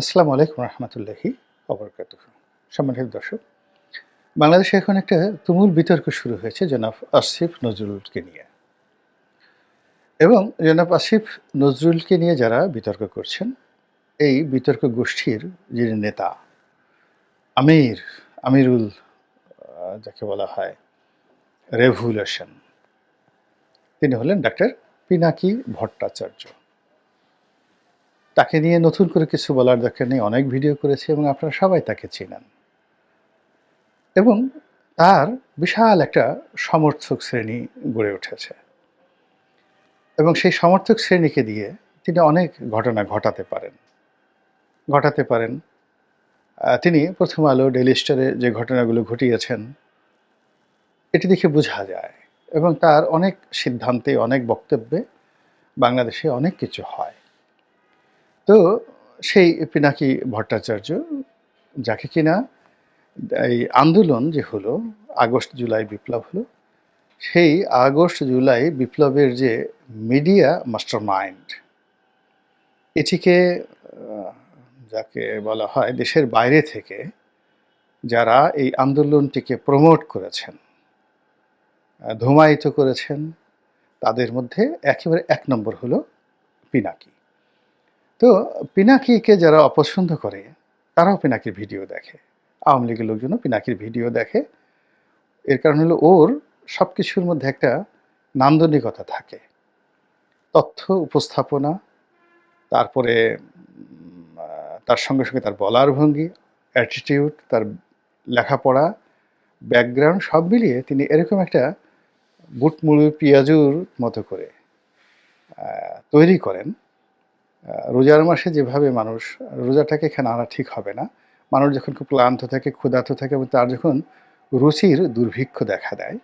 আসসালামু আলাইকুম রহমতুল্লাহি ওবরকাতুহু। সম্মানিত দর্শক, বাংলাদেশে এখন একটা তুমুল বিতর্ক শুরু হয়েছে জনাব আসিফ নজরুলকে নিয়ে। এবং জনাব আসিফ নজরুলকে নিয়ে যারা বিতর্ক করছেন, এই বিতর্ক গোষ্ঠীর যিনি নেতা আমির, আমিরুল যাকে বলা হয় রেভুলেশন, তিনি হলেন ডাক্তার পিনাকি ভট্টাচার্য। তাকে নিয়ে নতুন করে কিছু বলার দরকার নেই, অনেক ভিডিও করেছে এবং আপনারা সবাই তাকে চেনেন। এবং তার বিশাল একটা সমর্থক শ্রেণী গড়ে উঠেছে এবং সেই সমর্থক শ্রেণীকে দিয়ে তিনি অনেক ঘটনা ঘটাতে পারেন। তিনি প্রথম আলো, ডেইলি স্টারে যে ঘটনাগুলো ঘটিয়েছেন, এটি দেখে বোঝা যায় এবং তার অনেক সিদ্ধান্তে, অনেক বক্তব্যে বাংলাদেশে অনেক কিছু হয়। তো সেই পিনাকি ভট্টাচার্য, যাকে কিনা এই আন্দোলন যে হলো, আগস্ট জুলাই বিপ্লব হলো, সেই আগস্ট জুলাই বিপ্লবের যে মিডিয়া মাস্টার মাইন্ড, এটিকে যাকে বলা হয় দেশের বাইরে থেকে যারা এই আন্দোলনটিকে প্রমোট করেছেন, ধুমায়িত করেছেন, তাদের মধ্যে একেবারে এক নম্বর হলো পিনাকি। তো পিনাকিকে যারা অপছন্দ করে তারাও পিনাকির ভিডিও দেখে, আওয়ামী লীগের লোকজনও পিনাকির ভিডিও দেখে। এর কারণ হলো ওর সব কিছুর মধ্যে একটা নান্দনিকতা থাকে, তথ্য উপস্থাপনা, তারপরে তার সঙ্গে সঙ্গে তার বলার ভঙ্গি, অ্যাটিটিউড, তার লেখাপড়া, ব্যাকগ্রাউন্ড সব মিলিয়ে তিনি এরকম একটা বুটমুড়ি পেঁয়াজুর মতো করে তৈরি করেন। রোজার মাসে যেভাবে মানুষ, রোজাটাকে এখানে আনা ঠিক হবে না, মানুষ যখন খুব ক্লান্ত থাকে, ক্ষুধার্ত থাকে এবং তার যখন রুচির দুর্ভিক্ষ দেখা দেয়,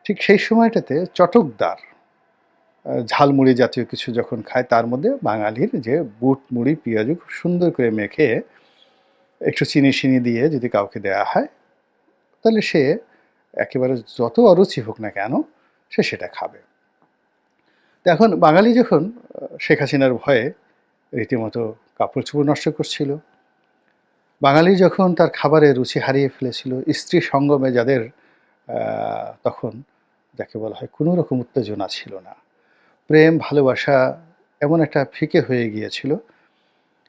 ঠিক সেই সময়টাতে চটকদার ঝালমুড়ি জাতীয় কিছু যখন খায়, তার মধ্যে বাঙালির যে বুট মুড়ি পেঁয়াজু খুব সুন্দর করে মেখে একটু চিনি শিনি দিয়ে যদি কাউকে দেয়া হয়, তাহলে সে একেবারে যত অরুচি হোক না কেন সে সেটা খাবে। তো এখন বাঙালি যখন শেখ হাসিনার ভয়ে রীতিমতো কাপড় চোপড় নষ্ট করছিল, বাঙালি যখন তার খাবারে রুচি হারিয়ে ফেলেছিল, স্ত্রী সঙ্গমে যাদের তখন যাকে বলা হয় কোনো রকম উত্তেজনা ছিল না, প্রেম ভালোবাসা এমন একটা ফিকে হয়ে গিয়েছিল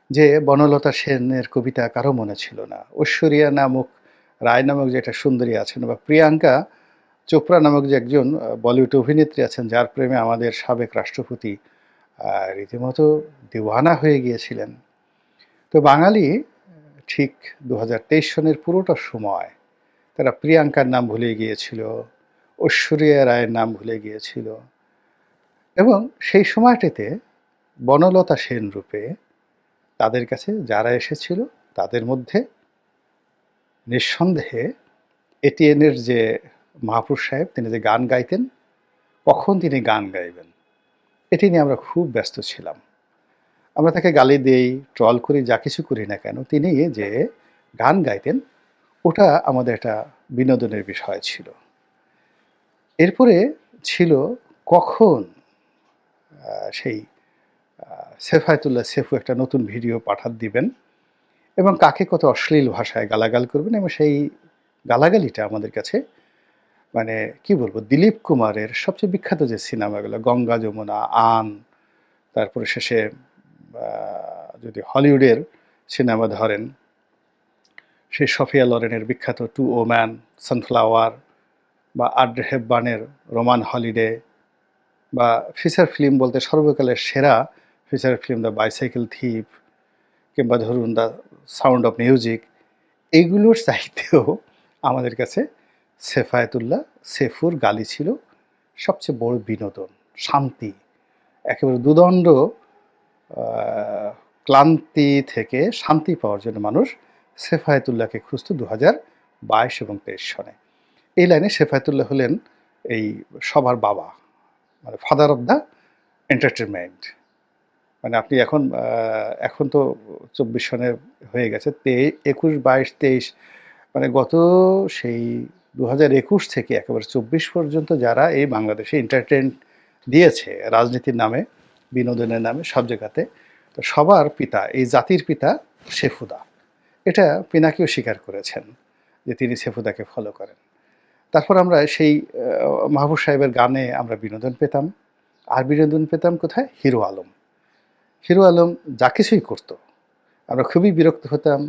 যে বনলতা সেনের কবিতা কারো মনে ছিল না, ঐশ্বরিয়া নামক রায় নামক যে একটা সুন্দরী আছেন, বা প্রিয়াঙ্কা চোপড়া নামক যে একজন বলিউড অভিনেত্রী আছেন, যার প্রেমে আমাদের সাবেক রাষ্ট্রপতি রীতিমতো দিওয়ানা হয়ে গিয়েছিলেন। তো বাঙালি ঠিক 2023 সনের পুরোটা সময় তারা প্রিয়াঙ্কার নাম ভুলে গিয়েছিল, ঐশ্বরিয়া রায়ের নাম ভুলে গিয়েছিল। এবং সেই সময়টিতে বনলতা সেন রূপে তাদের কাছে যারা এসেছিল, তাদের মধ্যে নিঃসন্দেহে এটিএনের যে মাহফুজ সাহেব, তিনি যে গান গাইতেন, কখন তিনি গান গাইবেন এটি নিয়ে আমরা খুব ব্যস্ত ছিলাম। আমরা তাকে গালি দেই, ট্রল করি, যা কিছু করি না কেন, তিনি যে গান গাইতেন ওটা আমাদের একটা বিনোদনের বিষয় ছিল। এরপরে ছিল কখন সেই সেফায়েতুল্লাহ সেফু একটা নতুন ভিডিও দিবেন এবং কাকে কত অশ্লীল ভাষায় গালাগাল করবেন, এবং সেই গালাগালিটা আমাদের কাছে মানে কি বলবো, দিলীপ কুমারের সবচেয়ে বিখ্যাত যে সিনেমাগুলো, গঙ্গা যমুনা, আন, তারপরে শেষে যদি হলিউডের সিনেমা ধরেন, সেই সফিয়া লরেনের বিখ্যাত টু ওম্যান, সানফ্লাওয়ার, বা আড্রে হেপবার্নের রোমান হলিডে, বা ফিচার ফিল্ম বলতে সর্বকালের সেরা ফিচার ফিল্ম দ্য বাইসাইকেল থিপ, কিংবা ধরুন দ্য সাউন্ড অফ মিউজিক, এইগুলোর চাইতেও আমাদের কাছে সেফায়েতুল্লাহ সেফুর গালি ছিল সবচেয়ে বড় বিনোদন, শান্তি, একেবারে দুদণ্ড ক্লান্তি থেকে শান্তি পাওয়ার জন্য মানুষ সেফায়েতুল্লাহকে খুঁজত 2022 এবং 23 সনে। এই লাইনে সেফায়েতুল্লাহ হলেন এই সবার বাবা, মানে ফাদার অফ দ্য এন্টারটেনমেন্ট। মানে আপনি এখন এখন তো 24 সনে হয়ে গেছে, 21, 22, 23, মানে গত সেই 2021 থেকে একেবারে 24 পর্যন্ত যারা এই বাংলাদেশে এন্টারটেইন দিয়েছে রাজনীতির নামে, বিনোদনের নামে, সব জায়গাতে, তো সবার পিতা, এই জাতির পিতা শেফুদা। এটা পিনাকিও স্বীকার করেছেন যে তিনি শেফুদাকে ফলো করেন। তারপর আমরা সেই মাহবুব সাহেবের গানে আমরা বিনোদন পেতাম। আর বিনোদন পেতাম কোথায়? হিরো আলম। হিরো আলম যা কিছুই করত, আমরা খুবই বিরক্ত হতাম।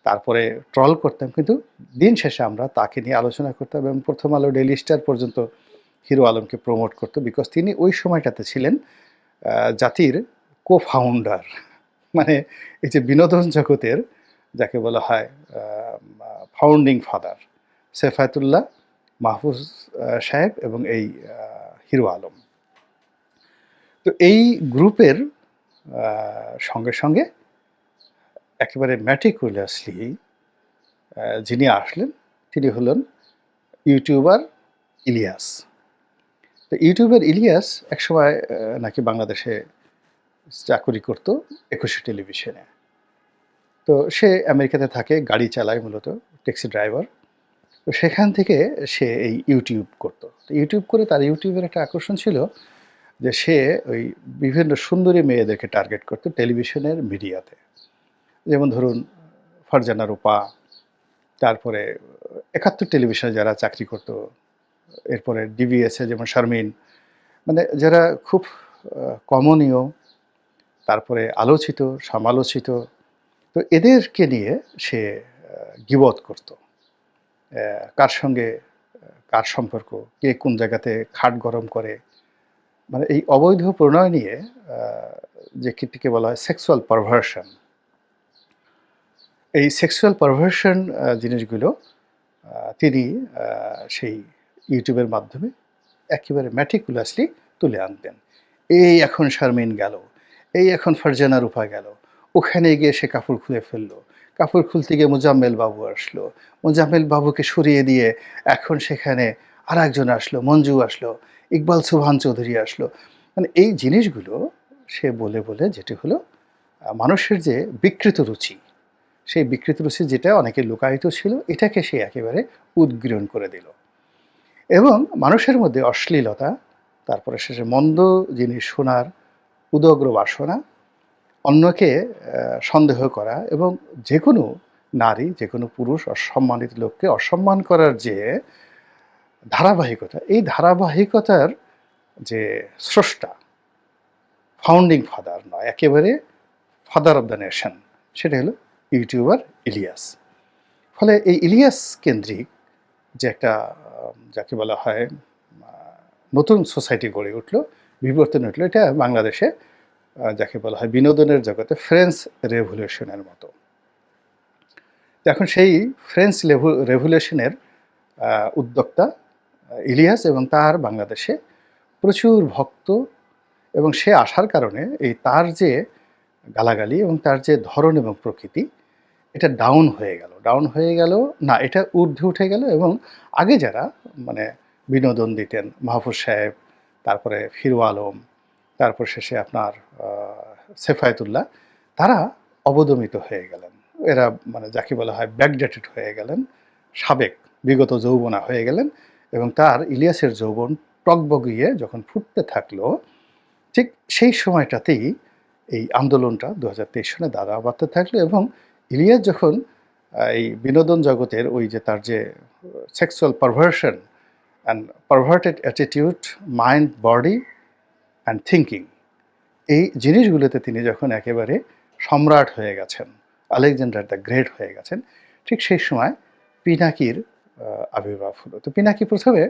তারপরে ট্রল করতাম, কিন্তু দিন শেষে আমরা তাকে নিয়ে আলোচনা করতাম এবং প্রথম আলো, ডেইলি স্টার পর্যন্ত হিরো আলমকে প্রমোট করতো, বিকজ তিনি ওই সময়টাতে ছিলেন জাতির কো-ফাউন্ডার। মানে এই যে বিনোদন জগতের যাকে বলা হয় ফাউন্ডিং ফাদার, সেফায়েতুল্লাহ, মাহফুজ সাহেব এবং এই হিরো আলম। তো এই গ্রুপের সঙ্গে সঙ্গে একেবারে ম্যাটিকুলাসলি যিনি আসলেন তিনি হলেন ইউটিউবার ইলিয়াস। তো ইউটিউবার ইলিয়াস একসময় নাকি বাংলাদেশে চাকুরি করতো ২১ টেলিভিশনে। তো সে আমেরিকাতে থাকে, গাড়ি চালায়, মূলত ট্যাক্সি ড্রাইভার। তো সেখান থেকে সে এই ইউটিউব করতো। তো ইউটিউব করে তার ইউটিউবের একটা আকর্ষণ ছিল যে সে ওই বিভিন্ন সুন্দরী মেয়েদেরকে টার্গেট করতো টেলিভিশনের মিডিয়াতে। যেমন ধরুন ফারজানা রূপা, তারপরে ৭১ টেলিভিশনে যারা চাকরি করতো, এরপরে ডিবিএসে যেমন শারমিন, মানে যারা খুব কমনীয়, তারপরে আলোচিত, সমালোচিত। তো এদেরকে নিয়ে সে গীবত করত। কার সঙ্গে কার সম্পর্ক, কে কোন জায়গাতে খাট গরম করে, মানে এই অবৈধ প্রণয় নিয়ে যে কীর্তিকে বলা হয় সেক্সুয়াল পারভার্সন। এই সেক্সুয়াল পারভার্সন জিনিসগুলো তিনি সেই ইউটিউবের মাধ্যমে একেবারে ম্যাটিকুলাসলি তুলে আনতেন। এই এখন শারমিন গেল, এই এখন ফারজানা রূপা গেল, ওখানে গিয়ে সে কাপড় খুলে ফেললো, কাপড় খুলতে গিয়ে মোজাম্মেল বাবু আসলো, মোজাম্মেল বাবুকে সরিয়ে দিয়ে এখন সেখানে আর একজন আসলো, মঞ্জু আসলো, ইকবাল সুবহান চৌধুরী আসলো। মানে এই জিনিসগুলো সে বলে বলে যেটি হলো মানুষের যে বিকৃত রুচি, সেই বিকৃত রুচি যেটা অনেকে লুকায়িত ছিল, এটাকে সে একেবারে উদ্গীরণ করে দিল এবং মানুষের মধ্যে অশ্লীলতা, তারপরে শেষে মন্দ জিনিস শোনার উদগ্র বাসনা, অন্যকে সন্দেহ করা এবং যে কোনো নারী, যে কোনো পুরুষ, অসম্মানিত লোককে অসম্মান করার যে ধারাবাহিকতা, এই ধারাবাহিকতার যে স্রষ্টা, ফাউন্ডিং ফাদার নয়, একেবারে ফাদার অব দ্য নেশন, সেটা হলো ইউটিউবার ইলিয়াস। ফলে এই ইলিয়াস কেন্দ্রিক যে একটা যাকে বলা হয় নতুন সোসাইটি গড়ে উঠল, বিবর্তন উঠল, এটা বাংলাদেশে যাকে বলা হয় বিনোদনের জগতে ফ্রেঞ্চ রেভলিউশনের মতো। এখন সেই ফ্রেঞ্চ রেভলিউশনের উদ্যোক্তা ইলিয়াস এবং তার বাংলাদেশে প্রচুর ভক্ত, এবং সে আসার কারণে এই তার যে গালাগালি এবং তার যে ধরন এবং প্রকৃতি, এটা ডাউন হয়ে গেল না, এটা ঊর্ধ্বে উঠে গেল। এবং আগে যারা মানে বিনোদন দিতেন, মাহফুজ সাহেব, তারপরে হিরো আলম, তারপর শেষে আপনার সেফায়েতুল্লাহ, তারা অবদমিত হয়ে গেলেন। এরা মানে যাকে বলা হয় ব্যাকডেটেড হয়ে গেলেন, সাবেক বিগত যৌবনা হয়ে গেলেন। এবং তার ইলিয়াসের যৌবন টগবগিয়ে যখন ফুটতে থাকলো, ঠিক সেই সময়টাতেই এই আন্দোলনটা ২০২৩ সনে দাঁড়া বাড়তে থাকলো। এবং ইলিয়াস যখন এই বিনোদন জগতের ওই যে তার যে sexual perversion and perverted attitude, mind, body and thinking, এই জিনিসগুলোতে তিনি যখন একেবারে সম্রাট হয়ে গেছেন, আলেকজান্ডার দ্য গ্রেট হয়ে গেছেন, ঠিক সেই সময় পিনাকির আবির্ভাব হলো। তো পিনাকি প্রথমে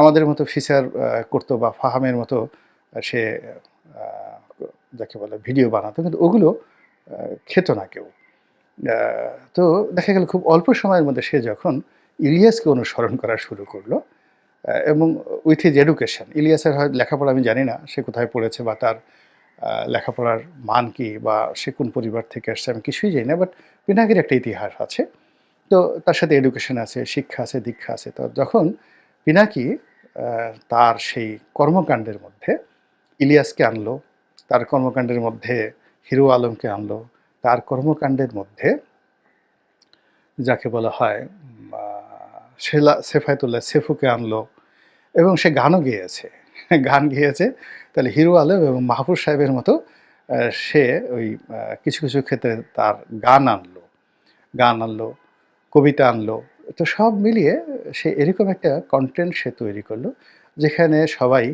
আমাদের মতো ফিচার করতো বা ফাহামের মতো সে যাকে বলে ভিডিও বানাতো, কিন্তু ওগুলো খেত না কেউ। তো দেখা গেল খুব অল্প সময়ের মধ্যে সে যখন ইলিয়াসকে অনুসরণ করা শুরু করলো এবং উইথ হিজ এডুকেশন, ইলিয়াসের হয় লেখাপড়া আমি জানি না সে কোথায় পড়েছে বা তার লেখাপড়ার মান কি বা সে কোন পরিবার থেকে আসছে আমি কিছুই জানি না, বাট পিনাকির একটা ইতিহাস আছে। তো তার সাথে এডুকেশন আছে, শিক্ষা আছে, দীক্ষা আছে। তো যখন পিনাকি তার সেই কর্মকাণ্ডের মধ্যে ইলিয়াসকে আনলো, তার কর্মকাণ্ডের মধ্যে হিরো আলমকে আনলো, তার কর্মকাণ্ডের মধ্যে যাকে বলা হয় সেফায়েতুল্লাহ সেফুকে আনলো এবং সে গানও গেয়েছে। গান গেয়েছে, তাহলে হিরো আলম এবং মাহফুজ সাহেবের মতো সে ওই কিছু, কিছু ক্ষেত্রে তার গান আনলো, কবিতা আনলো। তো সব মিলিয়ে সে এরকম একটা কনটেন্ট সে তৈরি করলো, যেখানে সবাই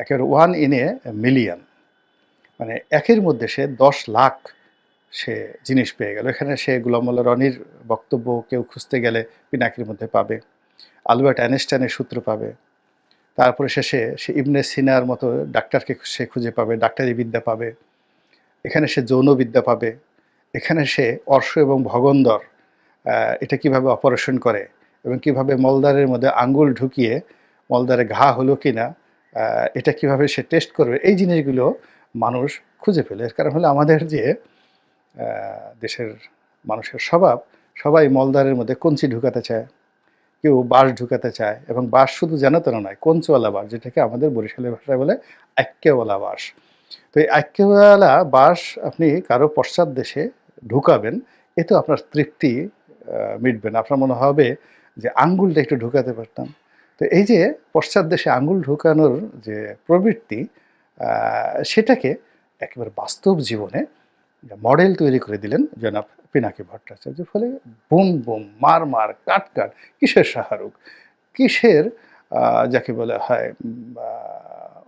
একেবারে 1 in a million, মানে একের মধ্যে সে 10,00,000 সে জিনিস পেয়ে গেল। এখানে সে গোলাম মোল্লা রনির বক্তব্য কেউ খুঁজতে গেলে পিনাকির মধ্যে পাবে। আলবার্ট আইনস্টাইনের সূত্র পাবে। তারপরে শেষে সে ইবনে সিনার মতো ডাক্তারকে সে খুঁজে পাবে, ডাক্তারি বিদ্যা পাবে। এখানে সে যৌনবিদ্যা পাবে। এখানে সে অর্শ এবং ভগন্দর এটা কিভাবে অপারেশন করে এবং কিভাবে মলদ্বারের মধ্যে আঙ্গুল ঢুকিয়ে মলদ্বারে ঘা হলো কিনা এটা কিভাবে সে টেস্ট করবে, এই জিনিসগুলো মানুষ খুঁজে পেল। এর কারণ হলো আমাদের যে দেশের মানুষের স্বভাব, সবাই মলদ্বারের মধ্যে কঞ্চি ঢুকাতে চায়, কেউ বাঁশ ঢুকাতে চায়, এবং বাঁশ শুধু যেন তেন নয়, কঞ্চিওয়ালা বাঁশ, যেটাকে আমাদের বরিশালের ভাষায় বলে আক্কেওয়ালা বাঁশ। তো এই আক্কেওয়ালা বাঁশ আপনি কারো পশ্চাৎ দেশে ঢুকাবেন, এতে আপনার তৃপ্তি মিটবে না। আপনার মনে হবে যে আঙ্গুলটা একটু ঢুকাতে পারতাম। তো এই যে পশ্চাৎ দেশে আঙ্গুল ঢুকানোর যে প্রবৃত্তি, সেটাকে একেবারে বাস্তব জীবনে মডেল তৈরি করে দিলেন জনাব পিনাকি ভট্টাচার্য। ফলে বুম বুম, মার মার, কাট কাট, কিসের শাহরুখ, কিসের যাকে বলা হয়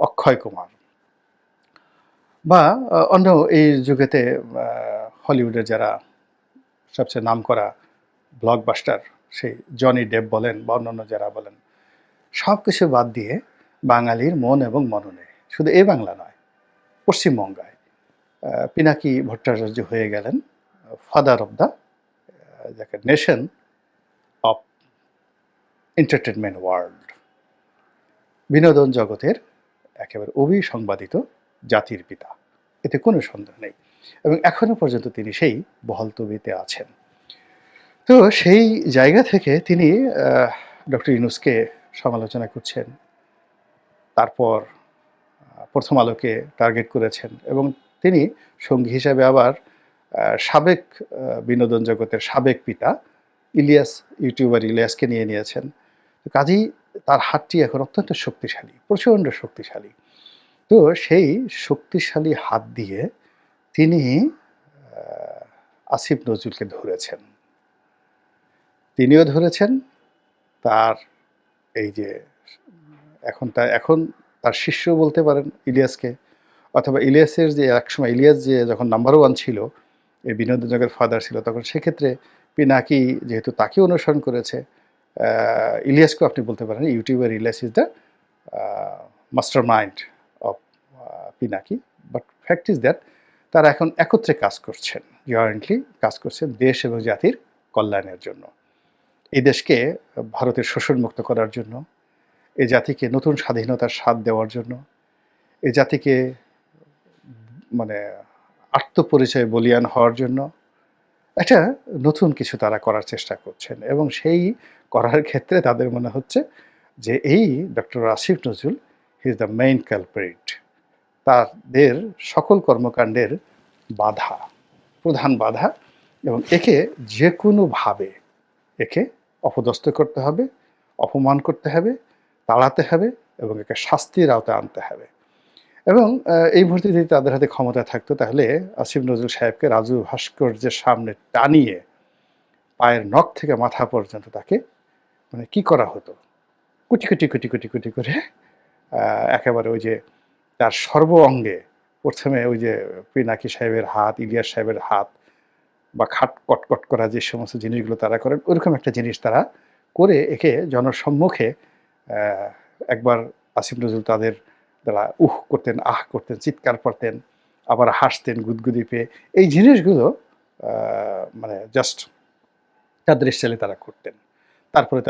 অক্ষয় কুমার, বা অন্য এই যুগেতে হলিউডের যারা সবচেয়ে নামকরা ব্লকবাস্টার, সেই জনি ডেপ বলেন বা অন্যান্য যারা বলেন, সব কিছু বাদ দিয়ে বাঙালির মন এবং মননে, শুধু এই বাংলা নয়, পশ্চিমবঙ্গায় পিনাকি ভট্টাচার্য হয়ে গেলেন ফাদার অব দ্য যাকে নেশন অফ এন্টারটেনমেন্ট ওয়ার্ল্ড, বিনোদন জগতের একেবারে অবিসংবাদিত জাতির পিতা, এতে কোনো সন্দেহ নেই। এবং এখনো পর্যন্ত তিনি সেই বহাল তবিতে আছেন। তো সেই জায়গা থেকে তিনি ডক্টর ইউনূসকে সমালোচনা করছেন, তারপর প্রথম আলোকে টার্গেট করেছেন, এবং তিনি সঙ্গী হিসাবে আবার সাবেক বিনোদন জগতের সাবেক পিতা ইলিয়াস, ইউটিউবার ইলিয়াসকে নিয়ে নিয়েছেন। কাজেই তার হাতটি এখন অত্যন্ত শক্তিশালী, প্রচণ্ড শক্তিশালী। তো সেই শক্তিশালী হাত দিয়ে তিনি আসিফ নজরুলকে ধরেছেন। তিনিও ধরেছেন তার এই যে এখন তার শিষ্য বলতে পারেন ইলিয়াসকে, অথবা ইলিয়াসের যে একসময় ইলিয়াস যে যখন নাম্বার 1 ছিল, এই বিনোদন জগতের ফাদার ছিল, তখন সেক্ষেত্রে পিনাকি যেহেতু তাকে অনুসরণ করেছে, ইলিয়াসকেও আপনি বলতে পারেন youtuber Ilyas is the master mind of Pinaki. But fact is that তারা এখন একত্রে কাজ করছেন, জয়েন্টলি কাজ করছেন দেশ এবং জাতির কল্যাণের জন্য, এই দেশকে ভারতের শোষণমুক্ত করার জন্য, এই জাতিকে নতুন স্বাধীনতার স্বাদ দেওয়ার জন্য, এই জাতিকে মানে আত্মপরিচয় বলিয়ান হওয়ার জন্য একটা নতুন কিছু তারা করার চেষ্টা করছেন। এবং সেই করার ক্ষেত্রে তাদের মনে হচ্ছে যে এই doctor Asif Nazrul he is the main culprit, তাদের সকল কর্মকাণ্ডের বাধা, প্রধান বাধা, এবং একে যে কোনোভাবে একে অপদস্থ করতে হবে, অপমান করতে হবে, তাড়াতে হবে, এবং একে শাস্তির আওতায় আনতে হবে। এবং এই মুহূর্তে যদি তাদের হাতে ক্ষমতা থাকতো, তাহলে আসিফ নজরুল সাহেবকে রাজু ভাস্কর্যের সামনে টানিয়ে পায়ের নখ থেকে মাথা পর্যন্ত তাকে মানে কি করা হতো, কুটি কুটি কুটি কুটি কুটি করে একেবারে ওই যে তার সর্ব অঙ্গে, প্রথমে ওই যে পিনাকি সাহেবের হাত, ইলিয়াস সাহেবের হাত, বা খাট কটকট করা যে সমস্ত জিনিসগুলো তারা করেন, ওরকম একটা জিনিস তারা করে একে জনসম্মুখে একবার আসিফ নজরুল তাদের দ্বারা উহ করতেন, আহ করতেন, চিৎকার করতেন, আবার হাসতেন গুদগুদি পেয়ে, এই জিনিসগুলো মানে জাস্ট তাদের স্টাইলে তারা করতেন। তারপরে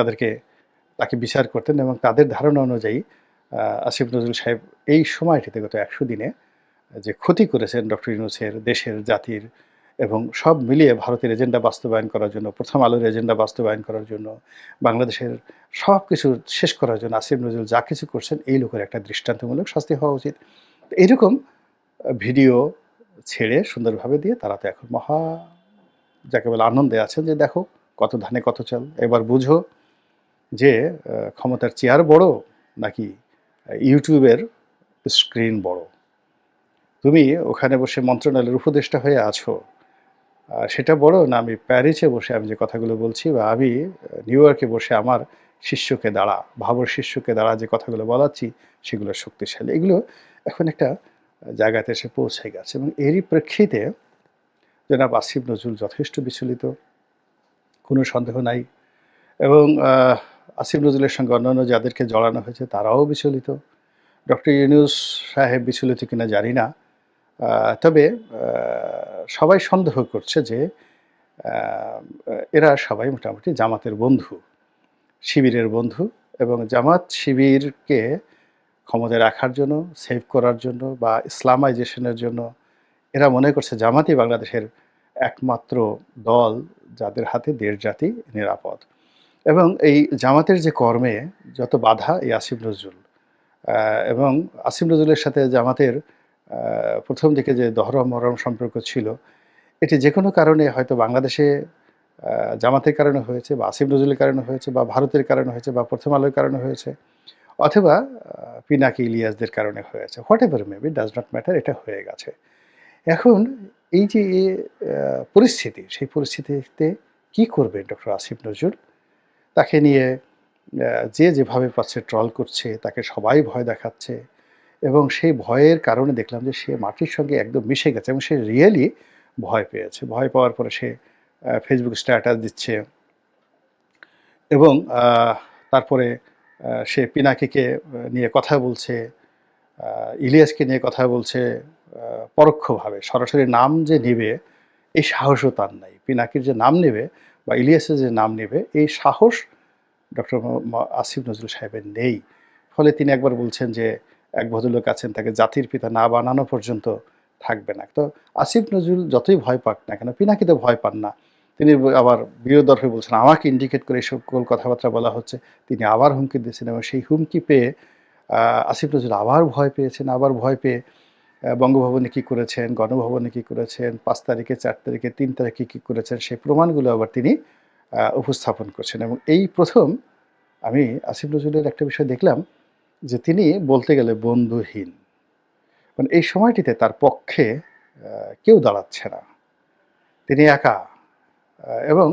তাকে বিচার করতেন, এবং তাদের ধারণা অনুযায়ী আসিফ নজরুল সাহেব এই সময়টিতে গত 100 দিনে যে ক্ষতি করেছেন ডক্টর ইউনূসের, দেশের, জাতির, এবং সব মিলিয়ে ভারতের এজেন্ডা বাস্তবায়ন করার জন্য, প্রথম আলোর এজেন্ডা বাস্তবায়ন করার জন্য, বাংলাদেশের সব কিছু শেষ করার জন্য আসিফ নজরুল যা কিছু করছেন, এই লোকের একটা দৃষ্টান্তমূলক শাস্তি হওয়া উচিত। তো এইরকম ভিডিও ছেড়ে সুন্দরভাবে দিয়ে তারা তো এখন মহা যাকে বলে আনন্দে আছেন যে দেখো কত ধানে কত চাল, এবার বুঝো যে ক্ষমতার চেয়ার বড় নাকি ইউটিউবের স্ক্রিন বড়। তুমি ওখানে বসে মন্ত্রণালয়ের উপদেষ্টা হয়ে আছো। সেটা বড় না আমি প্যারিসে বসে আমি যে কথাগুলো বলছি বা আমি নিউ ইয়র্কে বসে আমার শিষ্যকে দ্বারা, ভাবর শিষ্যকে দ্বারা যে কথাগুলো বলাচ্ছি সেগুলো শক্তিশালী। এগুলো এখন একটা জায়গাতে এসে পৌঁছে গেছে এবং এরই প্রেক্ষিতে জনাব আসিফ নজরুল যথেষ্ট বিচলিত, কোনো সন্দেহ নাই। এবং আসিফ নজরুলের সঙ্গে অন্যান্য যাদেরকে জড়ানো হয়েছে তারাও বিচলিত। ডক্টর ইউনূস সাহেব বিচলিত কিনা জানি না। তবে সবাই সন্দেহ করছে যে আ এরা সবাই মোটামুটি জামাতের বন্ধু, শিবিরের বন্ধু এবং জামাত শিবিরকে ক্ষমতায় রাখার জন্য, সেভ করার জন্য বা ইসলামাইজেশন এর জন্য এরা মনে করছে জামাতই বাংলাদেশের একমাত্র দল যাদের হাতে দেশ জাতি নিরাপদ। এবং এই জামাতের যে কর্মে যত বাধা এই আসিফ নজরুল আ এবং আসিফ নজরুলের সাথে জামাতের ১ম দিকে যে দহরম-মহরম সম্পর্ক ছিল, এটি যেকোনো কারণে হয়তো বাংলাদেশে আ জামাতের কারণে হয়েছে বা আসিফ নজরুলের কারণে হয়েছে বা ভারতের কারণে হয়েছে বা প্রথম আলোর কারণে হয়েছে অথবা পিনাকি ইলিয়াসদের কারণে হয়েছে। Whatever maybe does not matter এটা হয়ে গেছে। এখন এই যে পরিস্থিতি, সেই পরিস্থিতিতে কি করবে ডক্টর আসিফ নজরুল? তাকে নিয়ে যে যেভাবে পাচ্ছে ট্রল করছে, তাকে সবাই ভয় দেখাচ্ছে এবং সেই ভয়ের কারণে দেখলাম যে সে মাটির সঙ্গে একদম মিশে গেছে এবং সে রিয়েলি ভয় পেয়েছে। ভয় পাওয়ার পরে সে Facebook স্ট্যাটাস দিচ্ছে এবং তারপরে সে পিনাকিকে নিয়ে কথা বলছে, আ ইলিয়াসকে নিয়ে কথা বলছে আ পরোক্ষভাবে। সরাসরি নাম যে নিবে এই সাহসও তার নাই। পিনাকির যে নাম নেবে বা ইলিয়াসের যে নাম নেবে এই সাহস ডক্টর আসিফ নজরুল সাহেবের নেই। ফলে তিনি একবার বলছেন যে, এক ভদ্রলোক আছেন তাকে জাতির পিতা না বানানো পর্যন্ত থাকবে না। তো আসিফ নজরুল যতই ভয় পাক না কেন, পিনাকি তো ভয় পান না। তিনি আবার বিরোধর্ফে বলছেন, আমাকে ইন্ডিকেট করে এই সকল কথাবার্তা বলা হচ্ছে। তিনি আবার হুমকি দিয়েছেন এবং সেই হুমকি পেয়ে আ আসিফ নজরুল আবার ভয় পেয়েছেন, আবার ভয় পেয়ে বঙ্গভবনে কি করেছেন, গণভবনে কি করেছেন, ৫ তারিখে, ৪ তারিখে, ৩ তারিখে কি করেছেন সেই প্রমাণগুলো আবার তিনি উপস্থাপন করছেন এবং এই ১ম আমি আসিফ নজরুলের একটা বিষয় দেখলাম যে তিনি বলতে গেলে বন্ধুহীন। মানে এই সময়টিতে তার পক্ষে কেউ দাঁড়াচ্ছে না। তিনি একা এবং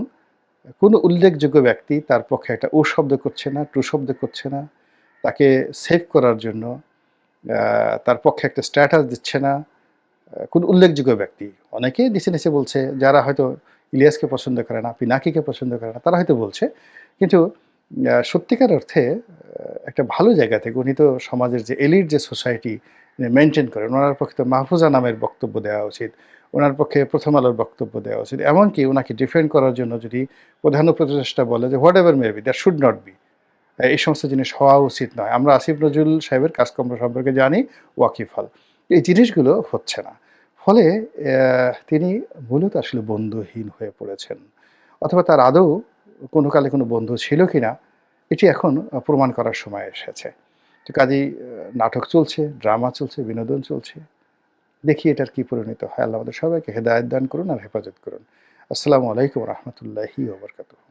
কোনো উল্লেখযোগ্য ব্যক্তি তার পক্ষে একটা ও শব্দ করছে না, টু শব্দ করছে না। তাকে সেভ করার জন্য তার পক্ষে একটা স্ট্যাটাস দিচ্ছে না। কোনো উল্লেখযোগ্য ব্যক্তি। অনেকেই নিচে, নিচে বলছে যারা হয়তো ইলিয়াসকে পছন্দ করে না, পিনাকিকে পছন্দ করে না, তারা হয়তো বলছে। কিন্তু সত্যিকার অর্থে একটা ভালো জায়গা থেকে উনি তো সমাজের যে এলিট যে সোসাইটি মেইনটেইন করেন, উনার পক্ষে তো মাহফুজা নামের বক্তব্য দেওয়া উচিত। উনার পক্ষে প্রথম আলোর বক্তব্য দেওয়া উচিত। এমনকি উনাকে ডিফেন্ড করার জন্য যদি প্রধান উপদেষ্টা বলে যে whatever may be that should not be. এই সমস্ত জিনিস হওয়া উচিত নয়। আমরা আসিফ নজরুল সাহেবের কাজকর্ম সম্পর্কে জানি ওয়াকিবহাল। এই জিনিসগুলো হচ্ছে না। ফলে তিনি মূলত আসলে বন্ধুহীন হয়ে পড়েছেন। অথবা তার আদৌ কোনো কালে কোনো বন্ধু ছিল কিনা এটি এখন প্রমাণ করার সময় এসেছে। তো কাজেই নাটক চলছে, ড্রামা চলছে, বিনোদন চলছে। দেখি এটার কি পরিণত হয়। আল্লাহ আমাদের সবাইকে হেদায়েত দান করুন আর হেফাজত করুন। আসসালামু আলাইকুম ওয়া রাহমাতুল্লাহি ওয়া বারাকাতুহু।